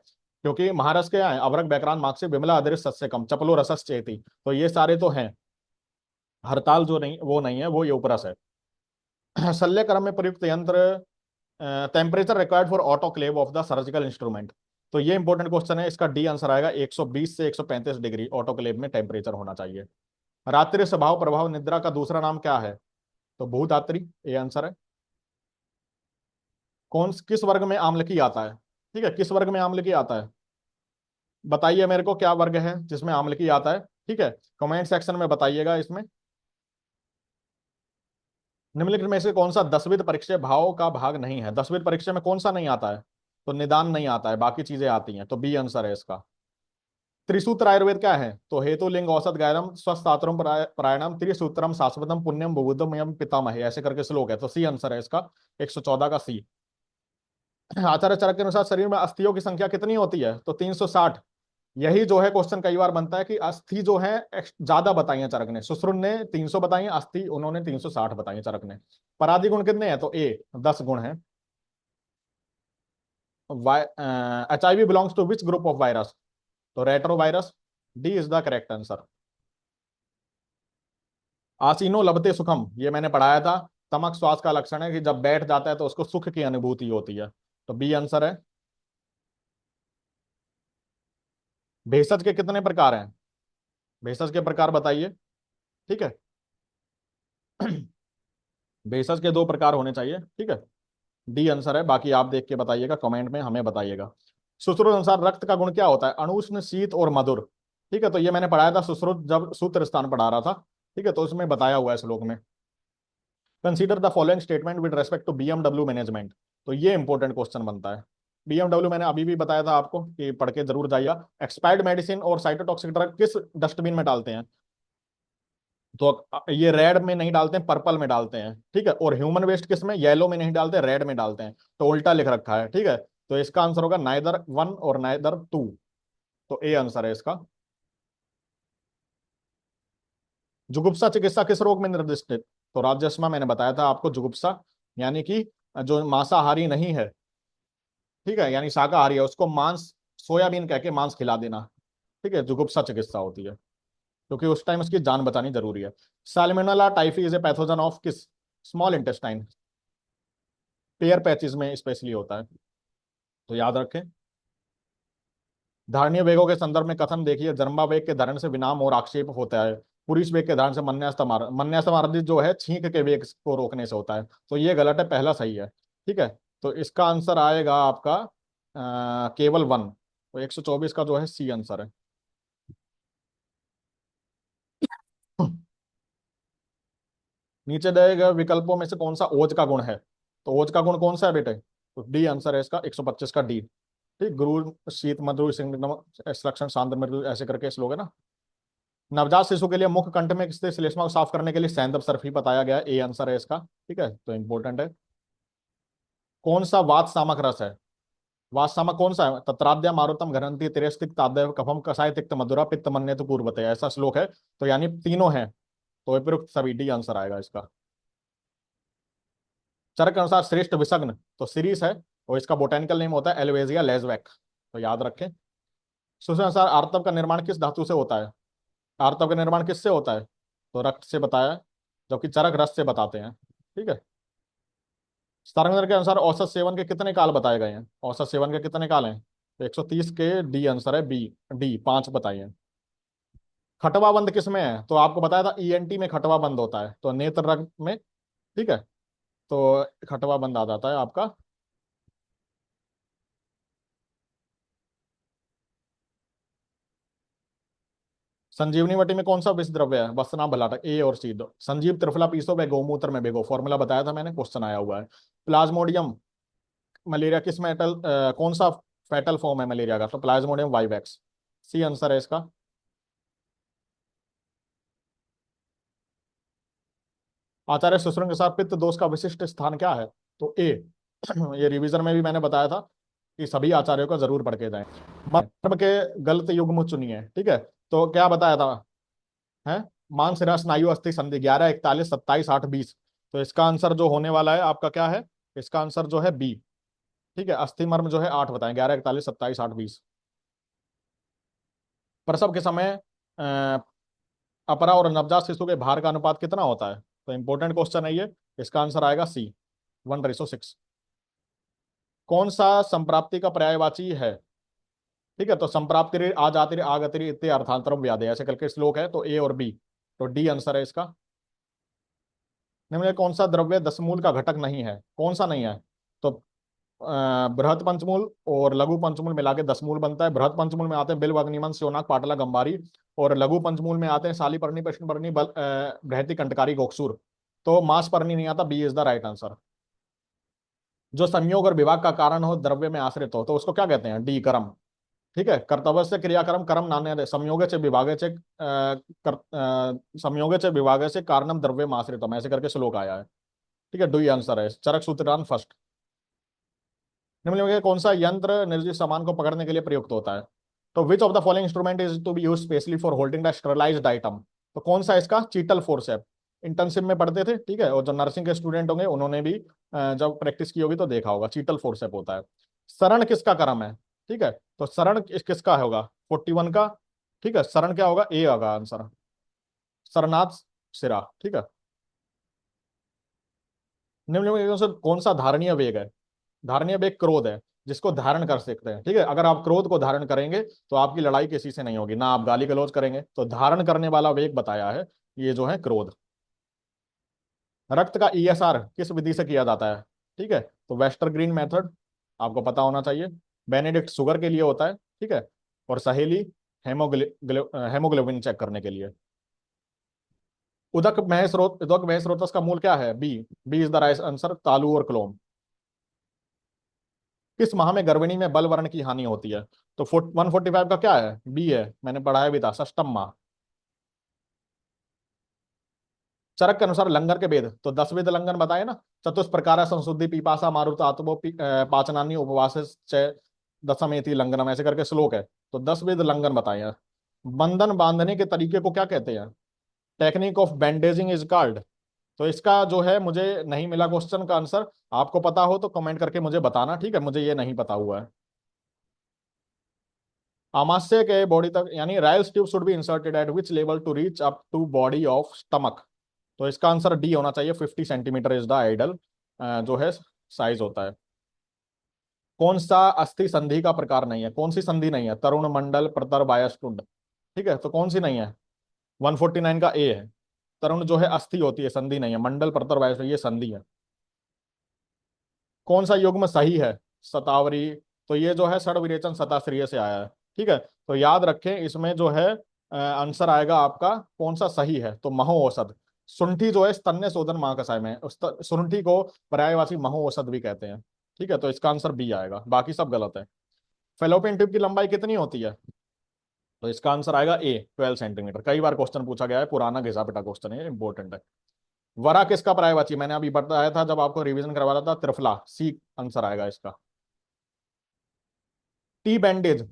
क्योंकि महारस क्या है? अवरक बैक्रांत मार्क्स विमला अदृश सस्य कम चपलो रसस चेती, तो ये सारे तो हैं। हड़ताल जो नहीं, वो नहीं है, वो ये उपरस है। शल्य क्रम में प्रयुक्त यंत्र, temperature required for autoclave of the surgical instrument, तो ये इंपॉर्टेंट क्वेश्चन है, इसका डी आंसर आएगा। 120 से 135 डिग्री ऑटोक्लेव में टेम्परेचर होना चाहिए। रात्रि स्वभाव प्रभाव निद्रा का दूसरा नाम क्या है? तो भूधात्री, ये आंसर है। किस वर्ग में आम्लकी आता है? ठीक है, किस वर्ग में आम्लकी आता है? बताइए मेरे को, क्या वर्ग है जिसमें आम्लकी आता है? ठीक है, कमेंट सेक्शन में बताइएगा इसमें। निम्नलिखित में से कौन सा 10वीं परीक्षा भाव का भाग नहीं है? 10वीं परीक्षा में कौन सा नहीं आता है? तो निदान नहीं आता है, बाकी चीजें आती हैं, तो बी आंसर है इसका। त्रिसूत्र आयुर्वेद क्या है? तो हेतु लिंग औसत गायरम स्वस्थात्रम प्राणायाम त्रिसूत्रम शाश्वतम पुण्यम बुबुद्धम यम पितामह, ऐसे करके श्लोक है, तो सी आंसर है इसका। 114 का सी। आचार्य चरक के अनुसार शरीर में अस्थियों की संख्या कितनी होती है? तो 360। यही जो है क्वेश्चन कई बार बनता है कि अस्थि जो है ज्यादा बताई है चरक ने। सुश्रुत ने 300 बताई है, अस्थि उन्होंने 360 बताई है चरक ने। परादी गुण कितने हैं? तो ए 10 गुण है। HIV belongs to which group of virus? तो retrovirus, D is the correct answer. आसीनो लभते सुखम, ये मैंने पढ़ाया था। तमक श्वास का लक्षण है कि जब बैठ जाता है तो उसको सुख की अनुभूति होती है, तो बी आंसर है। भेषज के कितने प्रकार हैं? भेषज के प्रकार बताइए। ठीक है, भेषज के 2 प्रकार होने चाहिए। ठीक है, डी आंसर है। बाकी आप देख के बताइएगा, कमेंट में हमें बताइएगा। सुश्रुत अनुसार रक्त का गुण क्या होता है? अणुष्ण, शीत और मधुर। ठीक है, तो ये मैंने पढ़ाया था सुश्रुत, जब सूत्र स्थान पढ़ा रहा था। ठीक है, तो उसमें बताया हुआ है श्लोक में। Consider the following statement with respect to BMW management, तो ये इंपॉर्टेंट क्वेश्चन बनता है। बीएमडब्ल्यू मैंने अभी भी बताया था आपको कि पढ़ के जरूर जाइए। एक्सपायर्ड मेडिसिन और साइटोटॉक्सिक ड्रग किस डस्टबिन में डालते हैं? तो ये रेड में नहीं डालते हैं, पर्पल में डालते हैं। ठीक है, और ह्यूमन वेस्ट किस में? येलो में नहीं डालते, रेड में डालते हैं, तो उल्टा लिख रखा है। ठीक है, तो इसका आंसर होगा नाइदर 1 और नाइदर 2, तो ए आंसर है इसका। जुगुप्सा चिकित्सा किस रोग में निर्दिष्ट है? तो राजस्मा, मैंने बताया था आपको, जुगुप्सा यानी कि जो मांसाहारी नहीं है, ठीक है, यानी शाकाहारी है, उसको मांस, सोयाबीन कह के मांस खिला देना। ठीक है, जुगुप्सा चिकित्सा होती है, क्योंकि उस टाइम उसकी जान बचानी जरूरी है। Salmonella typhi is a pathogen of किस? स्मॉल इंटेस्टाइन, पेयर पैचेस में स्पेशली होता है, तो याद रखें। धारणीय वेगों के संदर्भ में कथन देखिए, जर्मा वेग के धारण से विनाम और आक्षेप होता है, पुरुष वेग के धारण से मन्यास्तमार्जित जो है छींक के वेग को रोकने से होता है, तो ये गलत है, पहला सही है। ठीक है, तो इसका आंसर आएगा आपका केवल 1, तो 124 का जो है सी आंसर है। नीचे दिए गए विकल्पों में से कौन सा ओज का गुण है? तो ओज का गुण कौन सा है बेटे? तो डी आंसर है इसका, 125 का डी। ठीक, गुरु शीत मधु सिंह एक्सट्रैक्शन सांद्र मृदु, ऐसे करके श्लोक है ना। नवजात शिशु के लिए मुख कंठ में स्थित श्लेष्मा को साफ करने के लिए सैंदव सर्फी बताया गया, ए आंसर है इसका। ठीक है, तो इंपॉर्टेंट है। कौन सा वात शामक रस है? वात शामक कौन सा है? तत्राद्या मारुतम घ्रंथि तिरस्तिक तादय कफम कसाय तिक्त मधुरा पित्त मन्य तो पूर्वते, ऐसा श्लोक है। तो यानी तीनों हैं, तो उपयुक्त सभी, डी आंसर आएगा इसका। चरक के अनुसार श्रेष्ठ विषग्न तो सीरीस है, और इसका बोटेनिकल नेम होता है एल्वेजिया लेजवेक, तो याद रखें। सूत्र अनुसार आर्तव का निर्माण किस धातु से होता है? आर्तव का निर्माण किससे होता है? तो रक्त से बताया है, जबकि चरक रस से बताते हैं। ठीक है। स्टारंगर के अनुसार औसत सेवन के कितने काल बताए गए हैं? औसत सेवन के कितने काल हैं? तो 130 के, डी आंसर है, बी, डी 5 बताइए। खटवा बंद किस में है? तो आपको बताया था ईएनटी में खटवा बंद होता है, तो नेत्र रक्त में। ठीक है, तो खटवा बंद आ जाता है आपका। संजीवनी वटी में कौन सा विष द्रव्य है? वसना भलाटक, ए और सी दो। संजीव त्रिफला पीसो व गौमूत्र में भिगो, फॉर्मूला बताया था मैंने, क्वेश्चन आया हुआ है। प्लाज्मोडियम मलेरिया किस मेटल कौन सा फैटल फॉर्म है मलेरिया का? तो प्लाज्मोडियम वाइवेक्स, सी आंसर है इसका। आचार्य सुश्रुत के साथ पित्त दोष का विशिष्ट स्थान क्या है? तो ए। ये रिवीजन में भी मैंने बताया था कि सभी आचार्यों को जरूर पढ़ के जाएं। मर्म के गलत युग्म चुनिए। ठीक है, तो क्या बताया था? है मांसशिरा स्नायु अस्थि संधि 11 41 27 8 20। तो इसका आंसर जो होने वाला है आपका क्या है? इसका आंसर जो है बी। ठीक है, अस्थि मर्म जो है 8 बताएं, 11 41 27 8 20। प्रसव के समय अपरा और नवजात शिशु के भार का अनुपात कितना होता है? तो इंपॉर्टेंट क्वेश्चन है ये। इसका आंसर आएगा सी, 1:6। कौन सा संप्राप्ति का पर्यायवाची है? ठीक है, तो संप्राप्ति आ जाति आ गति इत्ते अर्थांतरम व्याधि, ऐसे करके श्लोक है, तो ए और बी, तो डी आंसर है इसका। निम्न में कौन सा द्रव्य दशमूल का घटक नहीं है? कौन सा नहीं है? तो बृहत पंचमूल और लघु पंचमूल मिला के दशमूल बनता है। बृहत पंचमूल में आते हैं बिल्व अग्निमन स्योनाक पाटला गंबारी, और लघु पंचमूल में आते हैं सालीपर्णी प्रश्नपर्णी बृहति कंटकारी गोक्षुर। तो मांसपर्णी नहीं आता, B is the right answer. जो संयोग और विभाग का कारण हो, द्रव्य में आश्रित हो, तो उसको क्या कहते हैं? डी कर्म। ठीक है, कर्तव्य से क्रियाकर्म कर्म नान्य संयोगे च विभागे च संयोगे च विभागे से कारणम द्रव्य आश्रितम, ऐसे करके श्लोक आया है। ठीक है, डू आंसर है चरक सूत्रदान फर्स्ट। निम्नलिखित में कौन सा यंत्र निर्जीव सामान को पकड़ने के लिए प्रयुक्त होता है? तो which of the following instrument is to be use specially for holding the sterilised item? तो कौन सा इसका? चीटल फोर्सेप। इंटर्नशिप में पढ़ते थे, ठीक है, और जो नर्सिंग के स्टूडेंट होंगे उन्होंने भी जब प्रैक्टिस की होगी तो देखा होगा, चीटल फोर्सेप होता है। शरण किसका कर्म है? ठीक है, तो शरण किसका होगा? 41 का। ठीक है, शरण क्या होगा? ए होगा आंसर, शरणार्थ शिरा। ठीक है। निम्नलिखित में से कौन सा धारणीय वेग है? धारणीय वेग क्रोध है, जिसको धारण कर सकते हैं। ठीक है, अगर आप क्रोध को धारण करेंगे तो आपकी लड़ाई किसी से नहीं होगी, ना आप गाली गलौज करेंगे, तो धारण करने वाला वेग बताया है, ये जो है क्रोध। रक्त का ईएसआर किस विधि से किया जाता है? ठीक है, तो वेस्टर ग्रीन मेथड आपको पता होना चाहिए। बेनेडिक्ट शुगर के लिए होता है। ठीक है, और सहेली हेमोग्लोबिन चेक करने के लिए। उदक महेश स्रोतस का मूल क्या है? B, B is the right answer, तालु और क्लोम। किस माह में गर्भिणी में बलवर्ण की हानि होती है? तो 145 का क्या है? बी है, मैंने पढ़ाया भी था, षष्टम माह। चरक के अनुसार लंगर के वेद, तो 10 वेद लंघन बताए ना। चतुष्प्रकार संशुद्धि पिपासा मारुत आत्मो पाचनानी उपवास दशमेति लंघनम, ऐसे करके श्लोक है, तो 10 वेद लंघन बताए हैं। बंधन बांधने के तरीके को क्या कहते हैं? Technique of bandaging is called. तो इसका जो है मुझे नहीं मिला क्वेश्चन का आंसर, आपको पता हो तो कमेंट करके मुझे बताना। ठीक है, मुझे ये नहीं पता हुआ है। आमाशय के बॉडी तक, यानी Ryle's tube should be inserted at which level to reach up to body of stomach? तो इसका आंसर डी होना चाहिए, 50 सेंटीमीटर इज द आइडल जो है साइज होता है। कौन सा अस्थि संधि का प्रकार नहीं है? कौन सी संधि नहीं है? तरुण मंडल प्रतर वायस्टुंड। ठीक है, तो कौन सी नहीं है? 149 का ए है। तरुण जो है अस्थि होती है, संधि नहीं है। मंडल प्रतर वायस्टुंड ये संधि है। कौन सा युग्म सही है? शतावरी। तो ये जो है षड विरेचन शताश्रय से आया है। ठीक है, तो याद रखें इसमें जो है आंसर आएगा आपका कौन सा सही है? तो महो औषध। सुंठी जो है स्तन्य शोधन महाकषाय में, सुंठी को पर्यायवाची महो औषध भी कहते हैं। ठीक है, तो इसका आंसर बी आएगा, बाकी सब गलत है। फेलोपियन ट्यूब की लंबाई कितनी होती है? तो इसका आंसर आएगा ए, 12 सेंटीमीटर। कई बार क्वेश्चन पूछा गया है, पुराना घिसा पिटा क्वेश्चन है, इंपॉर्टेंट है। वरा किसका पर्यायवाची? मैंने अभी बताया था जब आपको रिवीजन करवा रहा था, त्रिफला, सी आंसर आएगा इसका। टी बैंडेज,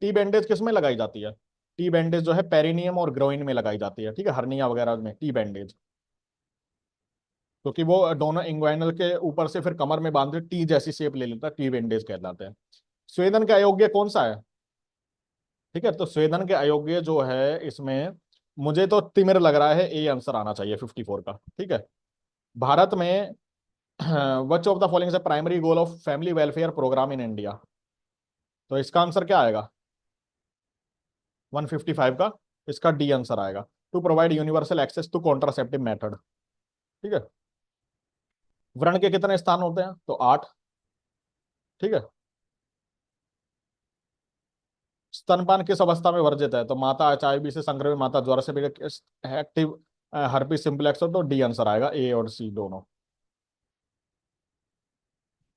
टी बैंडेज किस में लगाई जाती है? टी बैंडेज जो है पेरिनियम और ग्रोइन में लगाई जाती है, ठीक है, हर्निया वगैरह में टी बैंडेज, क्योंकि वो दोनों इंग्वाइनल के ऊपर से फिर कमर में बांधते टी जैसी शेप ले लेता है, टी बैंडेज कहलाते हैं। स्वेदन के अयोग्य कौन सा है? ठीक है, तो स्वेदन के अयोग्य जो है इसमें, मुझे तो तिमिर लग रहा है, ए आंसर आना चाहिए 54 का, ठीक है। भारत में which of the following is primary goal of family welfare programme in India? तो इसका आंसर क्या आएगा 155 का? इसका डी आंसर आएगा, to provide universal access to contraceptive method, ठीक है। व्रण के कितने स्थान होते हैं? तो 8, ठीक है। स्तनपान किस अवस्था में वर्जित है? तो माता एचआईवी से संक्रमित, माता ज्वर से पीड़ित, एक्टिव हर्पीस सिंप्लेक्स हो, तो डी आंसर आएगा, ए और सी दोनों।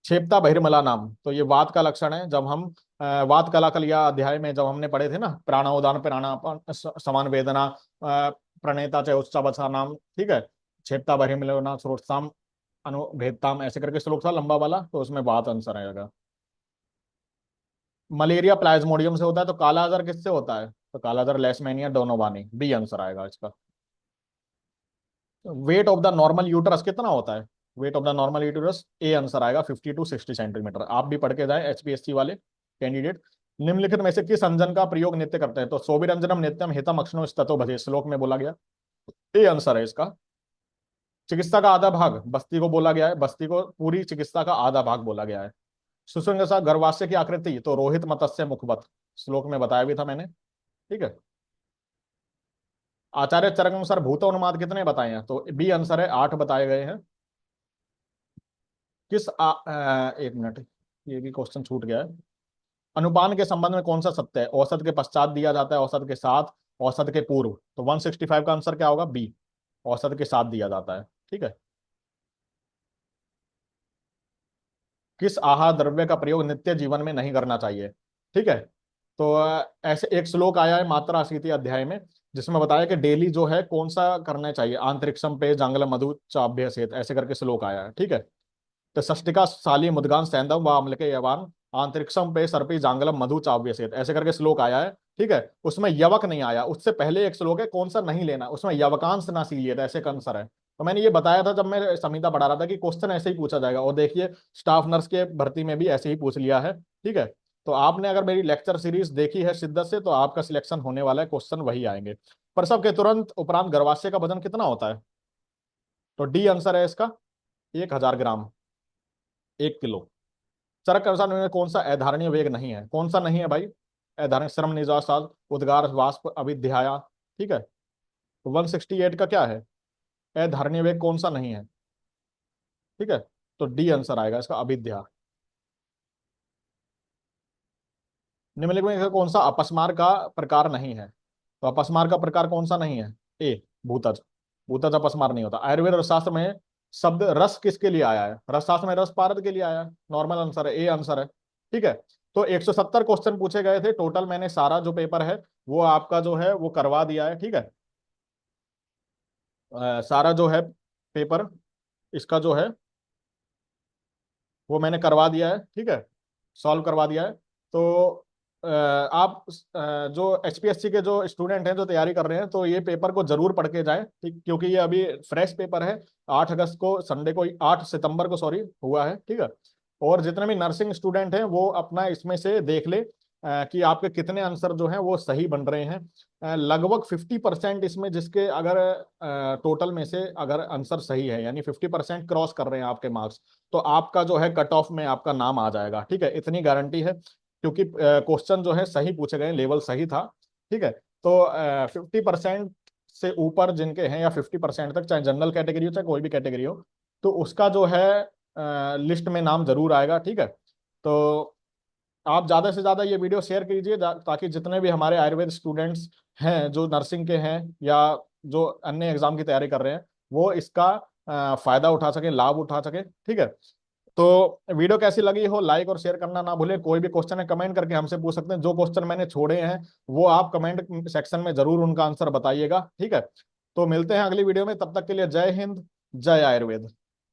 क्षेपता बहिर्मला नाम, तो ये वात का लक्षण है। जब हम वात कलाकल या अध्याय में जब हमने पढ़े थे ना, प्राणाउदान प्राणापान समान वेदना, प्रणेता च उत्सव नाम, ठीक है। क्षेपता बहिर्मला श्रोतसाम अनुभेदताम, ऐसे करके श्लोक था लंबा वाला, तो उसमें वात आंसर आएगा। मलेरिया प्लाज्मोडियम से होता है, तो काला आजार किससे होता है? तो काला आजार लेशमैनिया डोनोवानी, बी आंसर आएगा इसका। Weight of the normal uterus कितना होता है? Weight of the normal uterus, A answer आएगा 50 to 60 सेंटीमीटर। आप भी पढ़ के जाए एचपीएससी वाले कैंडिडेट। निम्नलिखित में से किस अंजन का प्रयोग नित्य करते हैं? तो सोबिरंजनम नित्यम हितम अक्षणो स्ततो भजे, श्लोक में बोला गया, ए आंसर है इसका। चिकित्सा का आधा भाग बस्ती को बोला गया है, बस्ती को पूरी चिकित्सा का आधा भाग बोला गया है। सुसंगसा गर्भाशय की आकृति, तो रोहित मत्स्य मुखबत, श्लोक में बताया भी था मैंने, ठीक है। आचार्य चरक के अनुसार भूत उन्माद कितने बताए हैं? तो बी आंसर है, 8 बताए गए हैं। एक मिनट, ये भी क्वेश्चन छूट गया है। अनुपान के संबंध में कौन सा सत्य है? औसत के पश्चात दिया जाता है, औसत के साथ, औसत के पूर्व, तो 165 का आंसर क्या होगा? बी, औसत के साथ दिया जाता है, ठीक है। किस आहार द्रव्य का प्रयोग नित्य जीवन में नहीं करना चाहिए? ठीक है, तो ऐसे एक श्लोक आया है मात्रा अशीति अध्याय में, जिसमें बताया कि डेली जो है कौन सा करना चाहिए, आंतरिक्षम पे जांगल मधु चाभ्य सेत, ऐसे करके श्लोक आया है, ठीक है। तो षष्टिका साली मुद्गान सैंदव व अम्ल के यवान आंतरिक्षम पे सर्पी जांगलम मधु चाव्य सेत, ऐसे करके श्लोक आया है, ठीक है। उसमें यवक नहीं आया, उससे पहले एक श्लोक है कौन सा नहीं लेना, उसमें यवकांश ना सीलिए, ऐसे का आंसर है। तो मैंने ये बताया था जब मैं संहिता पढ़ा रहा था कि क्वेश्चन ऐसे ही पूछा जाएगा, और देखिए स्टाफ नर्स के भर्ती में भी ऐसे ही पूछ लिया है, ठीक है। तो आपने अगर मेरी लेक्चर सीरीज देखी है शिद्दत से, तो आपका सिलेक्शन होने वाला है, क्वेश्चन वही आएंगे। प्रसव के तुरंत उपरांत गर्भाशय का वजन कितना होता है? तो डी आंसर है इसका, 1000 ग्राम, 1 किलो। चरक के अनुसार इनमें कौन सा अधारणीय वेग नहीं है? कौन सा नहीं है भाई? अधारणीय श्रम निजासाद उद्गार वाष्प अभिध्याया, ठीक है। तो 168 का क्या है? अधारणीय वेग कौन सा नहीं है? ठीक है, तो डी आंसर आएगा इसका, अभिध्या। निम्नलिखित में से कौन सा अपस्मार का प्रकार नहीं है? तो अपस्मार का प्रकार कौन सा नहीं है? ए, भूतज। भूतज अपस्मार नहीं होता। आयुर्वेद रसशास्त्र में शब्द रस किसके लिए आया है? रसशास्त्र में रस पारद के लिए आया है, नॉर्मल आंसर है, ए आंसर है, ठीक है। तो 170 क्वेश्चन पूछे गए थे टोटल, मैंने सारा जो पेपर है वो आपका जो है वो करवा दिया है, ठीक है। सारा जो है पेपर इसका जो है वो मैंने करवा दिया है, ठीक है, सॉल्व करवा दिया है। तो आप जो एचपीएससी के जो स्टूडेंट हैं जो तैयारी कर रहे हैं, तो ये पेपर को जरूर पढ़ के जाएं, ठीक, क्योंकि ये अभी फ्रेश पेपर है। 8 अगस्त को, संडे को, 8 सितंबर को सॉरी हुआ है, ठीक है। और जितने भी नर्सिंग स्टूडेंट हैं वो अपना इसमें से देख ले कि आपके कितने आंसर जो हैं वो सही बन रहे हैं। लगभग 50% इसमें, जिसके अगर टोटल में से अगर आंसर सही है, यानी 50% क्रॉस कर रहे हैं आपके मार्क्स, तो आपका जो है कट ऑफ में आपका नाम आ जाएगा, ठीक है, इतनी गारंटी है, क्योंकि क्वेश्चन जो है सही पूछे गए, लेवल सही था, ठीक है। तो 50% से ऊपर जिनके हैं, या 50% तक, चाहे जनरल कैटेगरी हो चाहे कोई भी कैटेगरी हो, तो उसका जो है लिस्ट में नाम जरूर आएगा, ठीक है। तो आप ज्यादा से ज्यादा ये वीडियो शेयर कीजिए, ताकि जितने भी हमारे आयुर्वेद स्टूडेंट्स हैं जो नर्सिंग के हैं या जो अन्य एग्जाम की तैयारी कर रहे हैं, वो इसका फायदा उठा सके, लाभ उठा सके, ठीक है। तो वीडियो कैसी लगी हो लाइक और शेयर करना ना भूलें। कोई भी क्वेश्चन है कमेंट करके हमसे पूछ सकते हैं, जो क्वेश्चन मैंने छोड़े हैं वो आप कमेंट सेक्शन में जरूर उनका आंसर बताइएगा, ठीक है। तो मिलते हैं अगली वीडियो में, तब तक के लिए जय हिंद, जय आयुर्वेद।